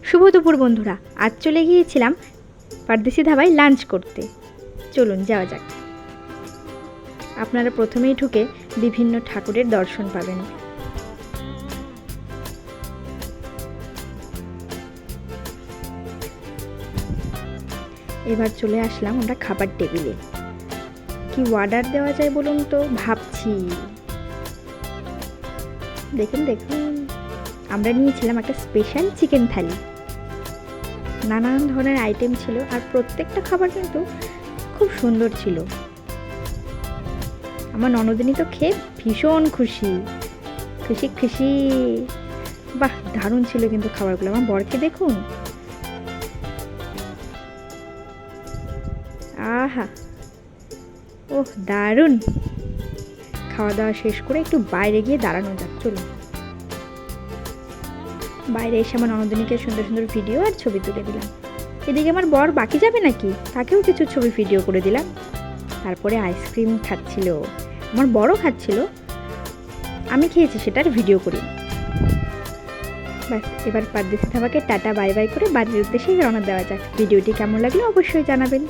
শুভ দুপুর বন্ধুরা, আজ চলে গিয়েছিলাম পারদেশি ধাবায় লাঞ্চ করতে। চলুন যাওয়া যাক। আপনারা প্রথমেই ঢুকে বিভিন্ন ঠাকুরের দর্শন পাবেন। এবার চলে আসলাম আমরা খাবার টেবিলে। কি অর্ডার দেওয়া যায় বলুন তো, ভাবছি। দেখুন দেখুন, আমরা নিয়েছিলাম একটা স্পেশাল চিকেন থালি। নানান ধরনের আইটেম ছিল আর প্রত্যেকটা খাবার কিন্তু খুব সুন্দর ছিল। আমার ননদিনী তো খেয়ে ভীষণ খুশি খুশি খুশি। বাহ, দারুণ ছিল কিন্তু খাবারগুলো। আমার বরকে দেখুন, আহা ওহ দারুণ। খাওয়া দাওয়া শেষ করে একটু বাইরে গিয়ে দাঁড়ানো যাক। চলুন বাইরে এসে আমার ননদিনীকে সুন্দর সুন্দর ভিডিও আর ছবি তুলে দিলাম। এদিকে আমার বর বাকি যাবে নাকি, তাকেও কিছু ছবি ভিডিও করে দিলাম। তারপরে আইসক্রিম খাচ্ছিল, আমার বড়ও খাচ্ছিল, আমি খেয়েছি সেটার ভিডিও করি। ব্যাস, এবার পারদেশি ধাবাকে টাটা বাই বাই করে বাড়ির উদ্দেশ্যে রওনা দেওয়া যাক। ভিডিওটি কেমন লাগলো অবশ্যই জানাবেন।